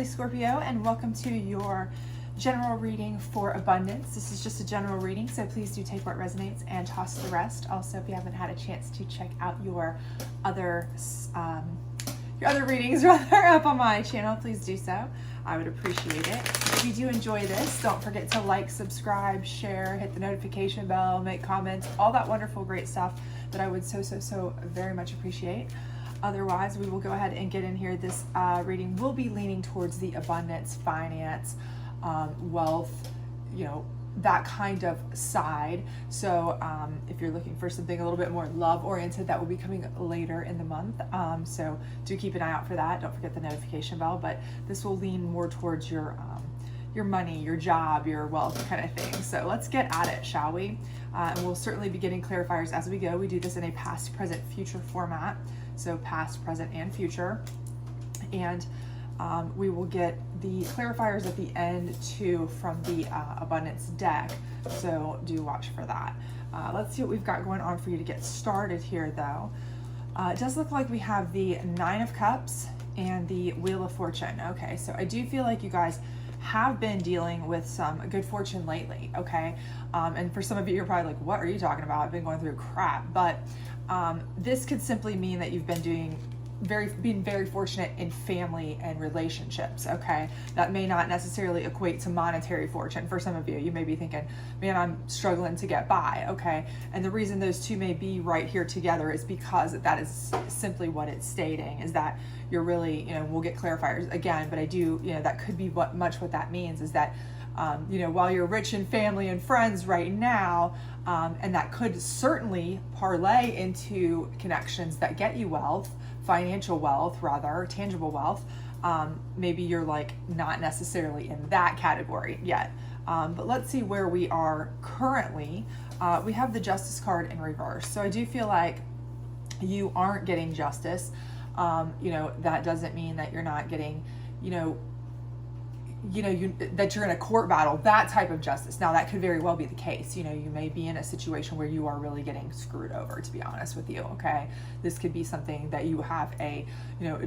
Scorpio, and welcome to your general reading for abundance. This is just a general reading, so please do take what resonates and toss the rest. Also, if you haven't had a chance to check out your other readings rather up on my channel, please do so. I would appreciate it. If you do enjoy this, don't forget to like, subscribe, share, hit the notification bell, make comments, all that wonderful great stuff that I would so very much appreciate. Otherwise, we will go ahead and get in here. This reading will be leaning towards the abundance, finance, wealth, that kind of side. So if you're looking for something a little bit more love oriented, that will be coming later in the month. So do keep an eye out for that. Don't forget the notification bell, but this will lean more towards your money, your job, your wealth kind of thing. So let's get at it, shall we? And we'll certainly be getting clarifiers as we go. We do this in a past, present, future format. So past, present, and future. And we will get the clarifiers at the end too from the abundance deck. So do watch for that. Let's see what we've got going on for you to get started here though. It does look like we have the 9 of Cups and the Wheel of Fortune. Okay, so I do feel like you guys have been dealing with some good fortune lately, okay? And for some of you, you're probably like, what are you talking about? I've been going through crap. But this could simply mean that you've been being very fortunate in family and relationships, okay? That may not necessarily equate to monetary fortune. For some of you, you may be thinking, man, I'm struggling to get by, okay? And the reason those two may be right here together is because that is simply what it's stating, is that you're really, we'll get clarifiers again, but I do, that could be what that means is that, while you're rich in family and friends right now, and that could certainly parlay into connections that get you wealth, financial wealth rather, tangible wealth, maybe you're like not necessarily in that category yet. But let's see where we are currently. We have the Justice card in reverse. So I do feel like you aren't getting justice. That doesn't mean that you're not getting, that you're in a court battle, that type of justice. Now that could very well be the case. You may be in a situation where you are really getting screwed over, to be honest with you, okay? This could be something that you have a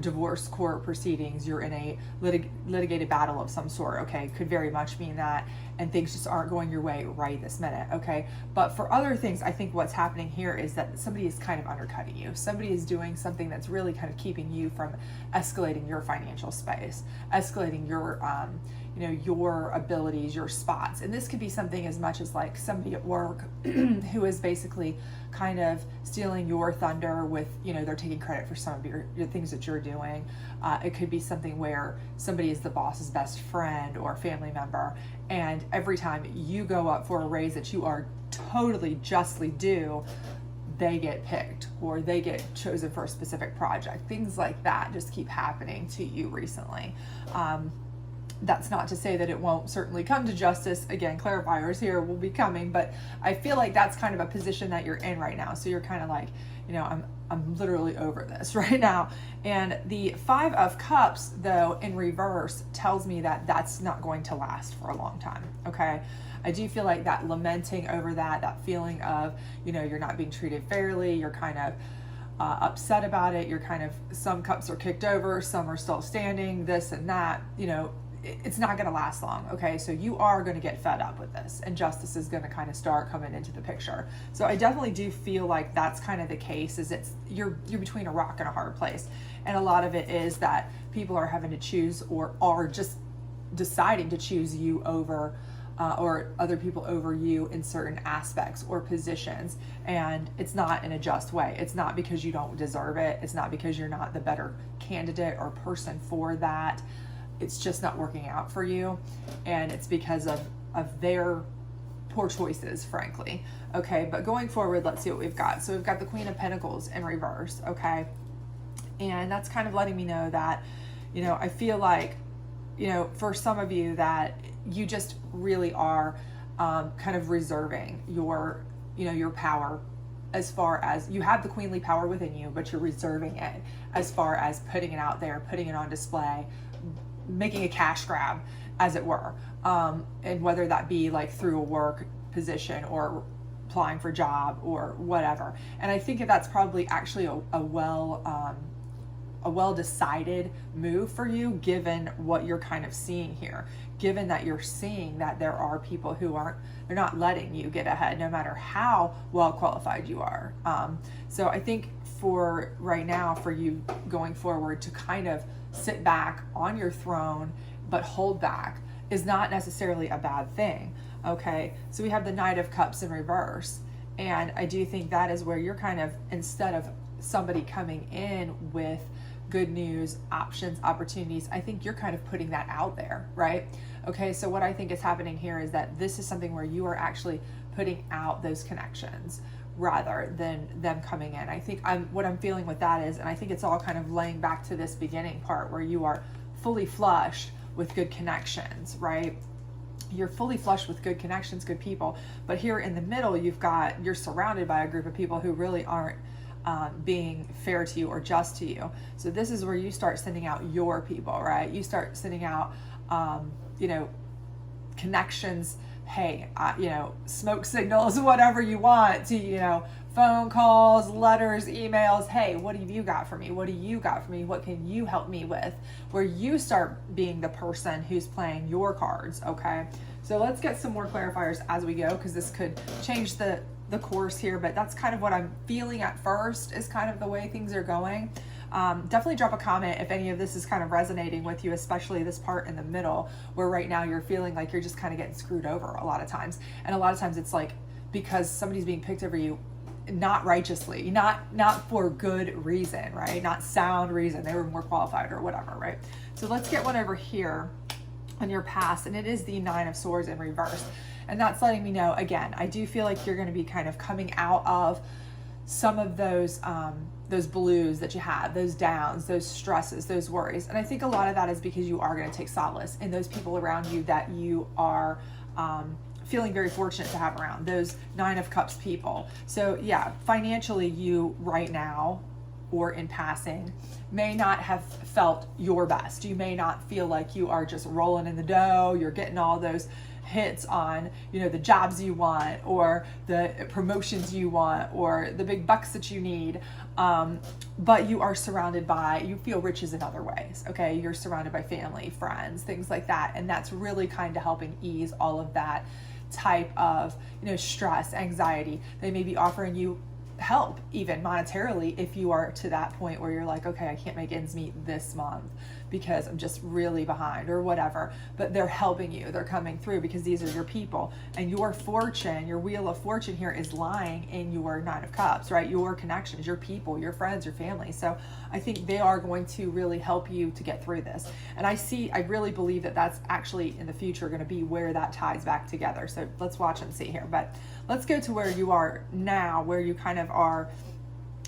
divorce court proceedings, you're in a litigated battle of some sort, okay? Could very much mean that, and things just aren't going your way right this minute, okay? But for other things, I think what's happening here is that somebody is kind of undercutting you. Somebody is doing something that's really kind of keeping you from escalating your financial space, escalating your your abilities, your spots. And this could be something as much as like somebody at work who is basically kind of stealing your thunder with, they're taking credit for some of your things that you're doing. It could be something where somebody is the boss's best friend or family member, and every time you go up for a raise that you are totally justly due, they get picked or they get chosen for a specific project. Things like that just keep happening to you recently. That's not to say that it won't certainly come to justice. Again, clarifiers here will be coming, but I feel like that's kind of a position that you're in right now. So you're kind of like, I'm literally over this right now. And the 5 of Cups, though, in reverse, tells me that that's not going to last for a long time, okay? I do feel like that lamenting over that feeling of, you're not being treated fairly, you're kind of upset about it, you're kind of, some cups are kicked over, some are still standing, this and that, it's not going to last long, okay? So you are going to get fed up with this, and justice is going to kind of start coming into the picture. So I definitely do feel like that's kind of the case, is you're between a rock and a hard place. And a lot of it is that people are having to choose, or are just deciding to choose you over or other people over you in certain aspects or positions, and it's not in a just way. It's not because you don't deserve it. It's not because you're not the better candidate or person for that. It's just not working out for you, and it's because of their poor choices, frankly. Okay, but going forward, let's see what we've got. So we've got the Queen of Pentacles in reverse, okay? And that's kind of letting me know that, I feel like, for some of you that you just really are kind of reserving your power, as far as you have the queenly power within you, but you're reserving it as far as putting it out there, putting it on display, making a cash grab, as it were, and whether that be like through a work position or applying for a job or whatever. And I think that's probably actually a a well decided move for you, given what you're kind of seeing here, given that you're seeing that there are people who they're not letting you get ahead no matter how well qualified you are. So I think for right now, for you going forward, to kind of sit back on your throne but hold back is not necessarily a bad thing. Okay, so we have the Knight of Cups in reverse, and I do think that is where you're kind of, instead of somebody coming in with good news, options, opportunities, I think you're kind of putting that out there, right? Okay, so what I think is happening here is that this is something where you are actually putting out those connections rather than them coming in. I think what I'm feeling with that is, and I think it's all kind of laying back to this beginning part where you are fully flushed with good connections, right? You're fully flushed with good connections, good people, but here in the middle, you're surrounded by a group of people who really aren't being fair to you or just to you. So this is where you start sending out your people, right? You start sending out, connections. Hey, smoke signals, whatever you want to, phone calls, letters, emails. Hey, what have you got for me? What do you got for me? What can you help me with? Where you start being the person who's playing your cards, okay? So let's get some more clarifiers as we go, because this could change the course here, but that's kind of what I'm feeling at first is kind of the way things are going. Definitely drop a comment if any of this is kind of resonating with you, especially this part in the middle where right now you're feeling like you're just kind of getting screwed over a lot of times. And a lot of times it's like because somebody's being picked over you, not righteously, not for good reason, right? Not sound reason. They were more qualified or whatever, right? So let's get one over here on your past, and it is the Nine of Swords in reverse. And that's letting me know, again, I do feel like you're going to be kind of coming out of some of those blues that you had, those downs, those stresses, those worries. And I think a lot of that is because you are going to take solace in those people around you that you are feeling very fortunate to have around, those Nine of Cups people. So yeah, financially, you right now or in passing may not have felt your best. You may not feel like you are just rolling in the dough, you're getting all those hits on, the jobs you want or the promotions you want or the big bucks that you need. But you are surrounded by, you feel riches in other ways. Okay. You're surrounded by family, friends, things like that. And that's really kind of helping ease all of that type of, stress, anxiety. They may be offering you help even monetarily if you are to that point where you're like, okay, I can't make ends meet this month because I'm just really behind or whatever, but they're helping you, they're coming through because these are your people, and your fortune, your wheel of fortune here is lying in your Nine of Cups, right? Your connections, your people, your friends, your family. So I think they are going to really help you to get through this. And I really believe that that's actually in the future going to be where that ties back together. So let's watch and see here, but let's go to where you are now, where you kind of are,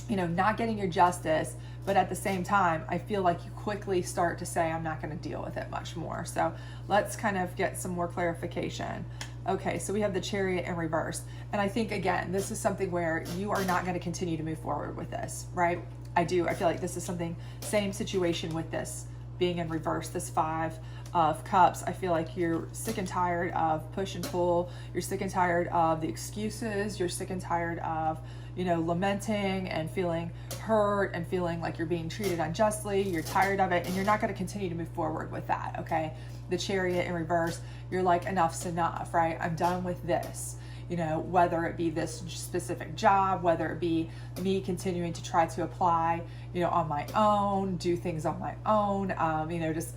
not getting your justice, but at the same time, I feel like you quickly start to say, I'm not going to deal with it much more. So let's kind of get some more clarification. Okay, so we have the Chariot in reverse. And I think, again, this is something where you are not going to continue to move forward with this, right? I feel like this is something, same situation with this being in reverse, this Five of Cups. I feel like you're sick and tired of push and pull. You're sick and tired of the excuses. You're sick and tired of, lamenting and feeling hurt and feeling like you're being treated unjustly. You're tired of it, and you're not going to continue to move forward with that, okay? The Chariot in reverse, you're like, enough's enough, right? I'm done with this. Whether it be this specific job, whether it be me continuing to try to apply, on my own, do things on my own, just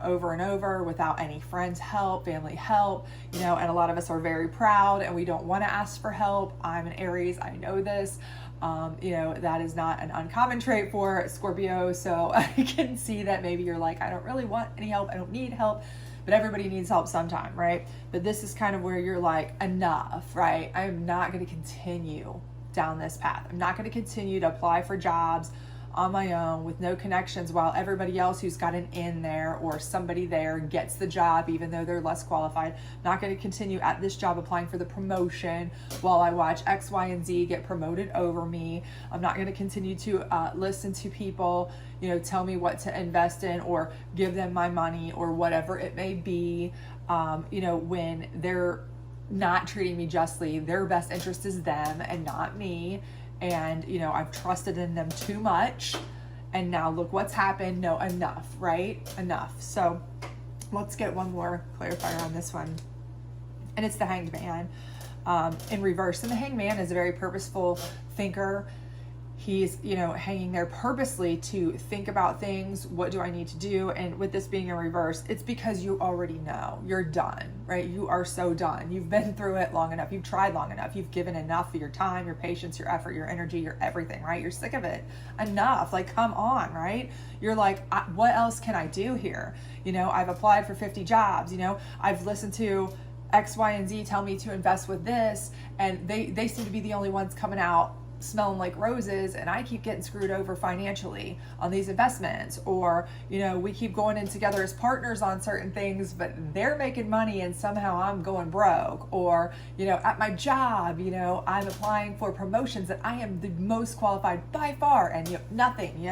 over and over without any friends' help, family help, and a lot of us are very proud and we don't want to ask for help. I'm an Aries, I know this. That is not an uncommon trait for Scorpio. So I can see that maybe you're like, I don't really want any help. I don't need help, but everybody needs help sometime, right? But this is kind of where you're like, enough, right? I'm not going to continue down this path. I'm not going to continue to apply for jobs on my own with no connections while everybody else who's got an in there or somebody there gets the job even though they're less qualified. I'm not going to continue at this job applying for the promotion while I watch X, Y, and Z get promoted over me. I'm not going to continue to listen to people, tell me what to invest in or give them my money or whatever it may be, when they're not treating me justly. Their best interest is them and not me. And, I've trusted in them too much and now look what's happened. No, enough, right? Enough. So let's get one more clarifier on this one. And it's the Hanged Man in reverse. And the Hanged Man is a very purposeful thinker. He's, hanging there purposely to think about things. What do I need to do? And with this being in reverse, it's because you already know. You're done, right? You are so done. You've been through it long enough. You've tried long enough. You've given enough of your time, your patience, your effort, your energy, your everything, right? You're sick of it. Enough. Like, come on, right? You're like, what else can I do here? I've applied for 50 jobs. I've listened to X, Y, and Z tell me to invest with this, and they seem to be the only ones coming out smelling like roses, and I keep getting screwed over financially on these investments. Or we keep going in together as partners on certain things, but they're making money and somehow I'm going broke. Or at my job, I'm applying for promotions that I am the most qualified by far, and nothing.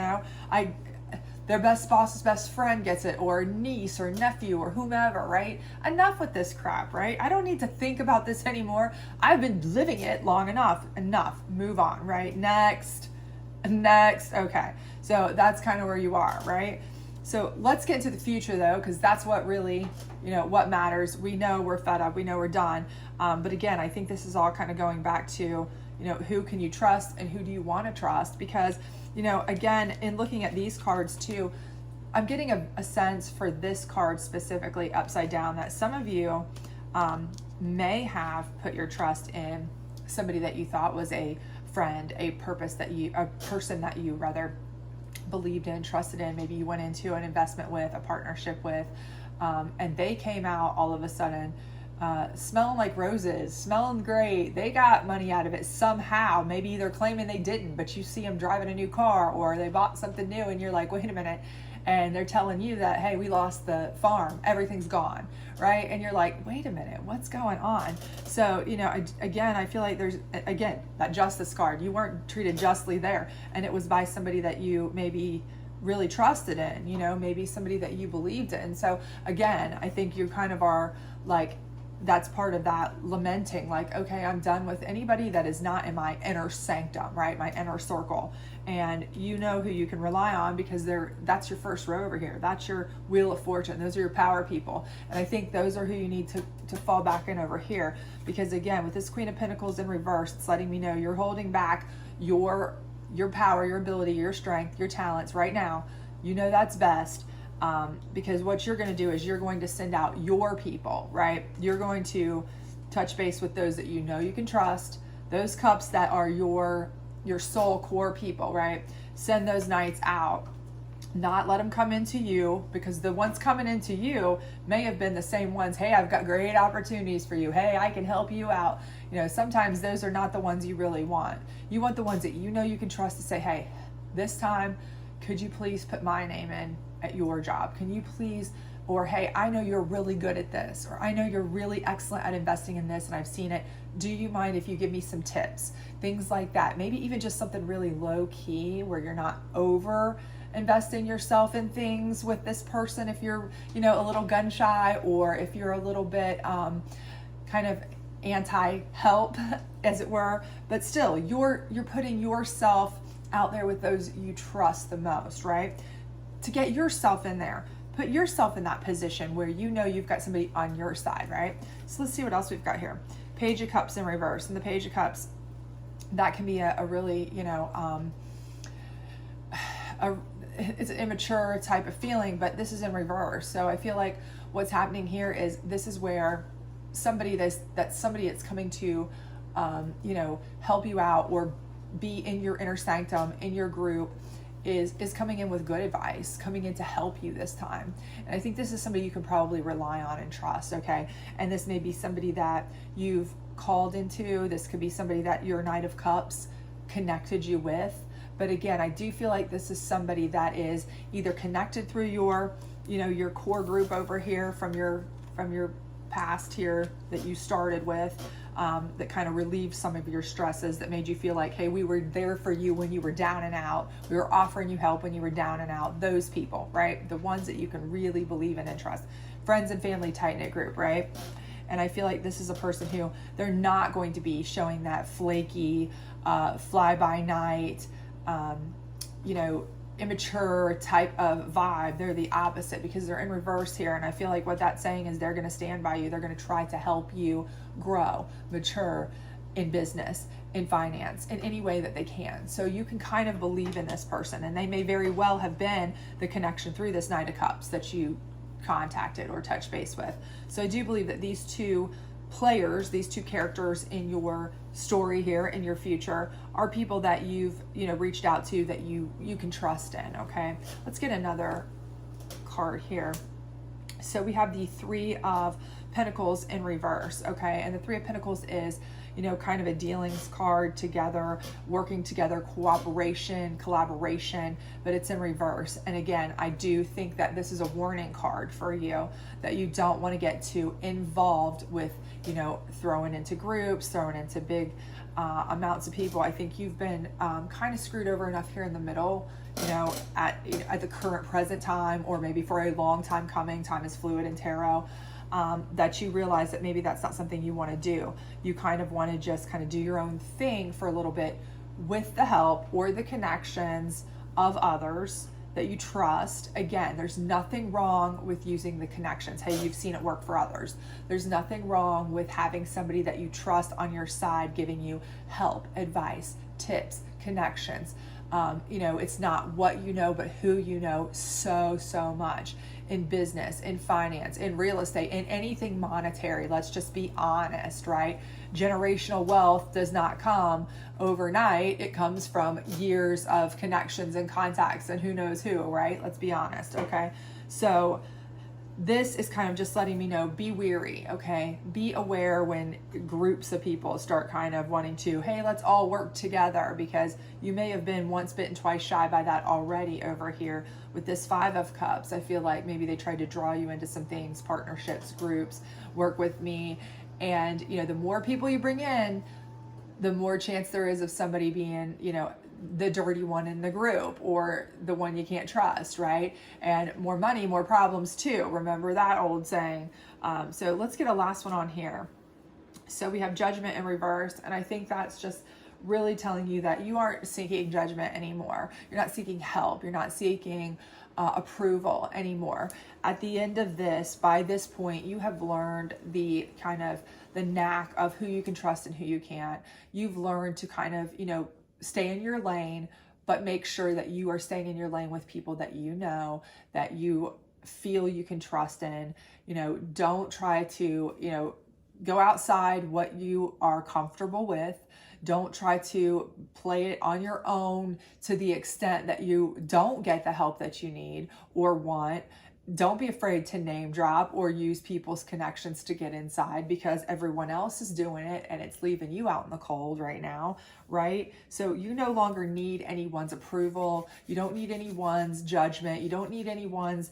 Their best boss's best friend gets it, or niece or nephew or whomever, right? Enough with this crap, right? I don't need to think about this anymore. I've been living it long enough. Enough. Move on, right? Next. Okay. So that's kind of where you are, right? So let's get into the future though, because that's what really, what matters. We know we're fed up. We know we're done. But again, I think this is all kind of going back to, who can you trust and who do you want to trust? Because again, in looking at these cards too, I'm getting a sense for this card specifically upside down that some of you may have put your trust in somebody that you thought was a friend, a person that you rather believed in, trusted in. Maybe you went into an investment with, a partnership with, and they came out all of a sudden smelling like roses, smelling great. They got money out of it somehow. Maybe they're claiming they didn't, but you see them driving a new car, or they bought something new and you're like, wait a minute. And they're telling you that, hey, we lost the farm, everything's gone, right? And you're like, wait a minute, what's going on? So, again, I feel like there's, that justice card. You weren't treated justly there. And it was by somebody that you maybe really trusted in, maybe somebody that you believed in. So again, I think you kind of are like, that's part of that lamenting, like, okay, I'm done with anybody that is not in my inner sanctum, right? My inner circle. And you know who you can rely on, because that's your first row over here. That's your wheel of fortune. Those are your power people. And I think those are who you need to fall back in over here. Because again, with this Queen of Pentacles in reverse, it's letting me know you're holding back your power, your ability, your strength, your talents right now. That's best. Because what you're going to do is you're going to send out your people, right? You're going to touch base with those that you know you can trust, those cups that are your soul core people, right? Send those knights out, not let them come into you, because the ones coming into you may have been the same ones. Hey, I've got great opportunities for you. Hey, I can help you out. Sometimes those are not the ones you really want. You want the ones that you can trust to say, hey, this time, could you please put my name in at your job? Can you please? Or, hey, I know you're really good at this, or I know you're really excellent at investing in this and I've seen it. Do you mind if you give me some tips? Things like that. Maybe even just something really low key where you're not over investing yourself in things with this person if you're, a little gun shy, or if you're a little bit kind of anti-help, as it were. But still, you're putting yourself out there with those you trust the most, right? To get yourself in there. Put yourself in that position where you've got somebody on your side, right? So let's see what else we've got here. Page of Cups in reverse. And the Page of Cups, that can be a really, it's an immature type of feeling, but this is in reverse. So I feel like what's happening here is this is where somebody that's coming to, help you out or be in your inner sanctum, in your group, is coming in with good advice, coming in to help you this time. And I think this is somebody you can probably rely on and trust, okay? And this may be somebody that you've called into. This could be somebody that your Knight of Cups connected you with. But again, I do feel like this is somebody that is either connected through your, your core group over here from your past here that you started with, that kind of relieved some of your stresses, that made you feel like, hey, we were there for you when you were down and out. We were offering you help when you were down and out. Those people, right? The ones that you can really believe in and trust. Friends and family, tight-knit group, right? And I feel like this is a person who they're not going to be showing that flaky, fly-by-night, immature type of vibe. They're the opposite because they're in reverse here. And I feel like what that's saying is they're going to stand by you. They're going to try to help you grow, mature in business, in finance, in any way that they can. So you can kind of believe in this person, and they may very well have been the connection through this Knight of Cups that you contacted or touched base with. So I do believe that these two players, these two characters in your story here, in your future, are people that you've, reached out to, that you can trust in. Okay, let's get another card here. So we have the Three of Pentacles in reverse. Okay, and the Three of Pentacles is, kind of a dealings card, together, working together, cooperation, collaboration, but it's in reverse. And again, I do think that this is a warning card for you, that you don't want to get too involved with, throwing into groups, throwing into big amounts of people. I think you've been kind of screwed over enough here in the middle, at the current present time, or maybe for a long time coming. Time is fluid in tarot. That you realize that maybe that's not something you want to do. You kind of want to just kind of do your own thing for a little bit with the help or the connections of others that you trust. Again, there's nothing wrong with using the connections. Hey, you've seen it work for others. There's nothing wrong with having somebody that you trust on your side giving you help, advice, tips, connections. It's not what you know, but who you know so much in business, in finance, in real estate, in anything monetary. Let's just be honest, right? Generational wealth does not come overnight. It comes from years of connections and contacts and who knows who, right? Let's be honest, okay? So this is kind of just letting me know, be wary, okay? Be aware when groups of people start kind of wanting to, hey, let's all work together, because you may have been once bitten, twice shy by that already over here with this Five of Cups. I feel like maybe they tried to draw you into some things, partnerships, groups, work with me. And, the more people you bring in, the more chance there is of somebody being, the dirty one in the group, or the one you can't trust, right? And more money, more problems too. Remember that old saying. So let's get a last one on here. So we have Judgment in reverse, and I think that's just really telling you that you aren't seeking judgment anymore. You're not seeking help. You're not seeking approval anymore. At the end of this, by this point, you have learned the kind of the knack of who you can trust and who you can't. You've learned to kind of, stay in your lane, but make sure that you are staying in your lane with people that that you feel you can trust in. Don't try to, go outside what you are comfortable with. Don't try to play it on your own to the extent that you don't get the help that you need or want. Don't be afraid to name drop or use people's connections to get inside, because everyone else is doing it and it's leaving you out in the cold right now, right? So you no longer need anyone's approval. You don't need anyone's judgment. You don't need anyone's,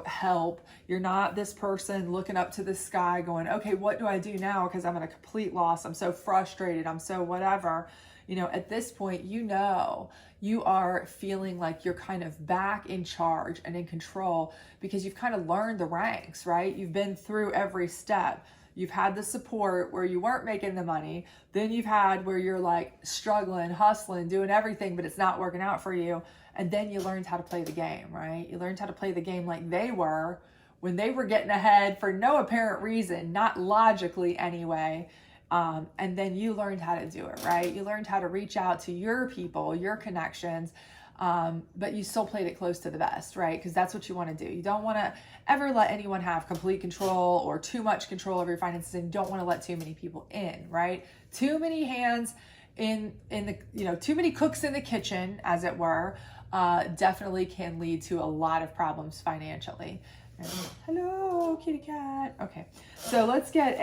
help. You're not this person looking up to the sky going, okay, what do I do now? Because I'm at a complete loss. I'm so frustrated. I'm so whatever. At this point, you are feeling like you're kind of back in charge and in control, because you've kind of learned the ranks, right? You've been through every step. You've had the support where you weren't making the money. Then you've had where you're like struggling, hustling, doing everything, but it's not working out for you. And then you learned how to play the game, right? You learned how to play the game like they were when they were getting ahead for no apparent reason, not logically anyway. And then you learned how to do it, right? You learned how to reach out to your people, your connections, but you still played it close to the vest, right? Because that's what you want to do. You don't want to ever let anyone have complete control or too much control over your finances, and you don't want to let too many people in, right? Too many hands in the, too many cooks in the kitchen, as it were, definitely can lead to a lot of problems financially. And, hello, kitty cat. Okay, so let's get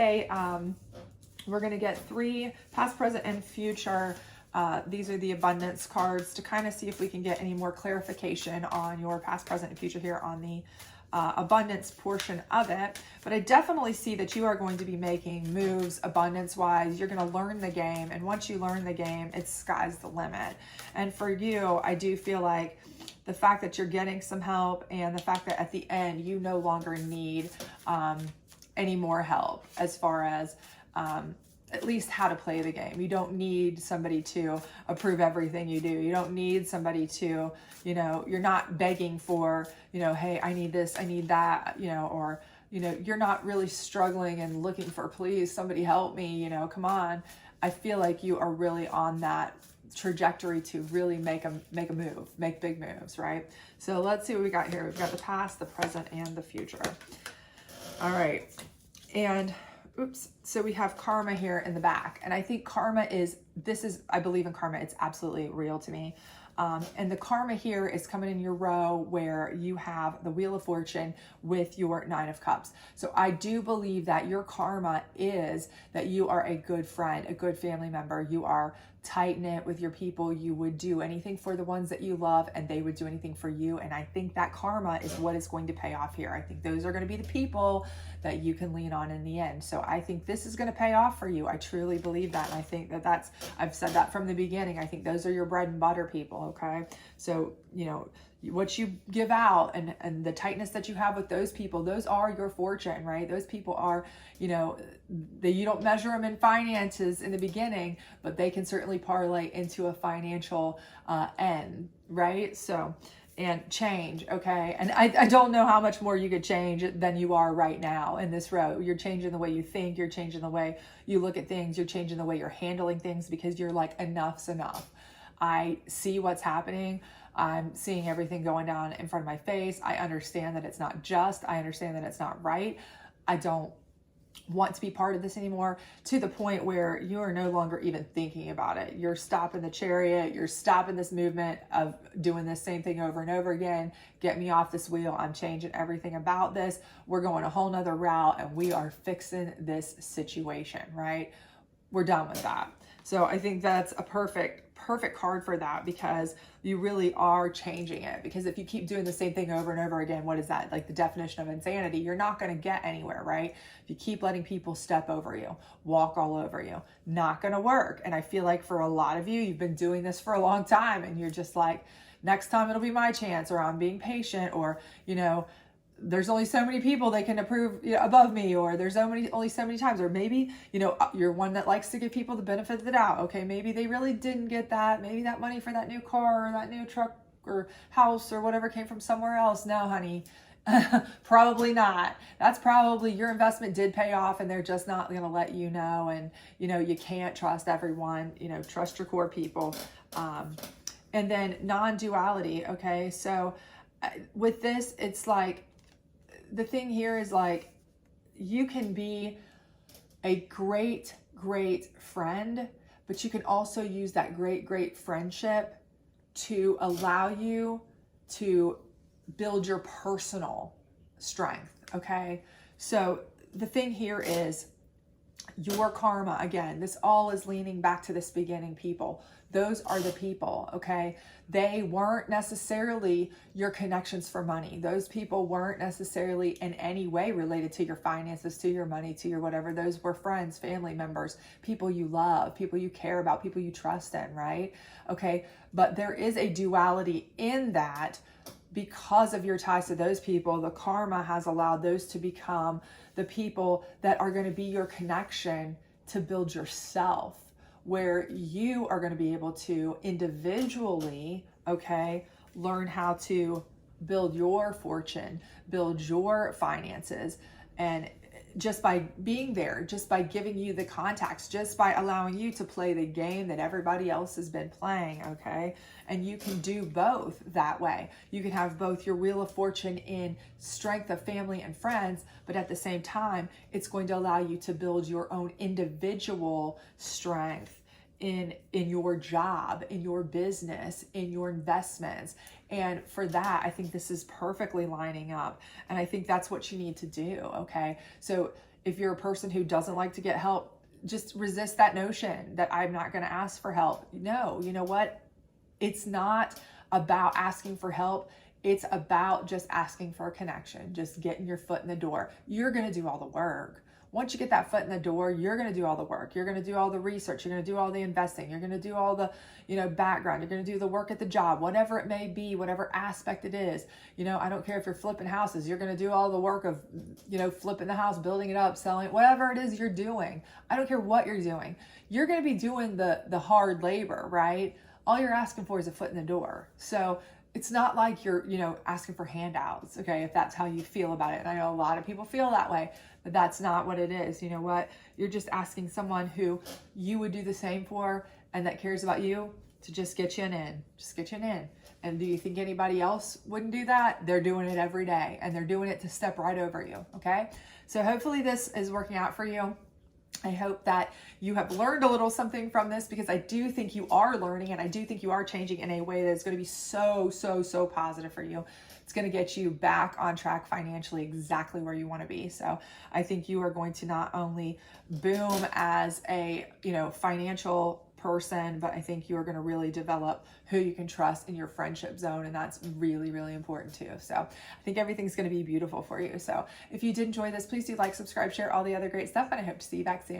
we're going to get 3 past, present, and future. These are the abundance cards to kind of see if we can get any more clarification on your past, present, and future here on the abundance portion of it. But I definitely see that you are going to be making moves abundance-wise. You're going to learn the game. And once you learn the game, it's sky's the limit. And for you, I do feel like the fact that you're getting some help and the fact that at the end, you no longer need any more help as far as at least how to play the game. You don't need somebody to approve everything you do. You don't need somebody to, you know, you're not begging for, you know, hey, I need this, I need that, you know, or, you know, you're not really struggling and looking for, please, somebody help me, you know, come on. I feel like you are really on that trajectory to really make a move, make big moves, right? So let's see what we got here. We've got the past, the present, and the future. All right. And oops. So we have karma here in the back. And I think karma is, I believe in karma. It's absolutely real to me. And the karma here is coming in your row where you have the Wheel of Fortune with your Nine of Cups. So I do believe that your karma is that you are a good friend, a good family member. You are tight-knit with your people. You would do anything for the ones that you love, and they would do anything for you. And I think that karma is what is going to pay off here. I think those are going to be the people that you can lean on in the end. So I think this is going to pay off for you. I truly believe that. And I think that I've said that from the beginning. I think those are your bread and butter people. Okay. So, you know, what you give out and the tightness that you have with those people, those are your fortune, right? Those people are, you know, you don't measure them in finances in the beginning, but they can certainly parlay into a financial end, right? So, and change, okay? And I don't know how much more you could change than you are right now in this row. You're changing the way you think, you're changing the way you look at things, you're changing the way you're handling things because you're like, enough's enough. I see what's happening. I'm seeing everything going down in front of my face. I understand that it's not just. I understand that it's not right. I don't want to be part of this anymore, to the point where you are no longer even thinking about it. You're stopping the chariot. You're stopping this movement of doing this same thing over and over again. Get me off this wheel. I'm changing everything about this. We're going a whole nother route and we are fixing this situation, right? We're done with that. So I think that's a perfect card for that, because you really are changing it. Because if you keep doing the same thing over and over again, what is that? Like the definition of insanity. You're not going to get anywhere, right? If you keep letting people step over you, walk all over you, not going to work. And I feel like for a lot of you, you've been doing this for a long time and you're just like, next time it'll be my chance, or I'm being patient, or, you know, there's only so many people they can approve, you know, above me, or there's only so many times, or maybe, you know, you're one that likes to give people the benefit of the doubt. Okay, maybe they really didn't get that. Maybe that money for that new car or that new truck or house or whatever came from somewhere else. No, honey, probably not. That's probably your investment did pay off and they're just not going to let you know. And, you know, you can't trust everyone, you know, trust your core people. And then non-duality. Okay. So with this, it's like, the thing here is like, you can be a great, great friend, but you can also use that great, great friendship to allow you to build your personal strength. Okay. So the thing here is your karma. Again, this all is leaning back to this beginning people. Those are the people, okay? They weren't necessarily your connections for money. Those people weren't necessarily in any way related to your finances, to your money, to your whatever. Those were friends, family members, people you love, people you care about, people you trust in, right? Okay, but there is a duality in that. Because of your ties to those people, the karma has allowed those to become the people that are going to be your connection to build yourself, where you are going to be able to individually, okay, learn how to build your fortune, build your finances. And just by being there, just by giving you the contacts, just by allowing you to play the game that everybody else has been playing, okay? And you can do both that way. You can have both your Wheel of Fortune in strength of family and friends, but at the same time, it's going to allow you to build your own individual strength in your job, in your business, in your investments. And for that, I think this is perfectly lining up. And I think that's what you need to do, okay? So if you're a person who doesn't like to get help, just resist that notion that I'm not going to ask for help. No, you know what? It's not about asking for help. It's about just asking for a connection, just getting your foot in the door. You're going to do all the work. Once you get that foot in the door, you're going to do all the work. You're going to do all the research. You're going to do all the investing. You're going to do all the, background. You're going to do the work at the job, whatever it may be, whatever aspect it is. I don't care if you're flipping houses. You're going to do all the work of, flipping the house, building it up, selling it, whatever it is you're doing. I don't care what you're doing. You're going to be doing the hard labor, right? All you're asking for is a foot in the door. So it's not like you're, asking for handouts, okay, if that's how you feel about it. And I know a lot of people feel that way, but that's not what it is. You know what? You're just asking someone who you would do the same for and that cares about you to just get you in. Just get you in. And do you think anybody else wouldn't do that? They're doing it every day, and they're doing it to step right over you, okay? So hopefully this is working out for you. I hope that you have learned a little something from this, because I do think you are learning, and I do think you are changing in a way that is going to be so positive for you. It's going to get you back on track financially, exactly where you want to be. So I think you are going to not only boom as a, financial person, but I think you are going to really develop who you can trust in your friendship zone, and that's really important too. So I think everything's going to be beautiful for you. So if you did enjoy this, please do like, subscribe, share all the other great stuff, and I hope to see you back soon.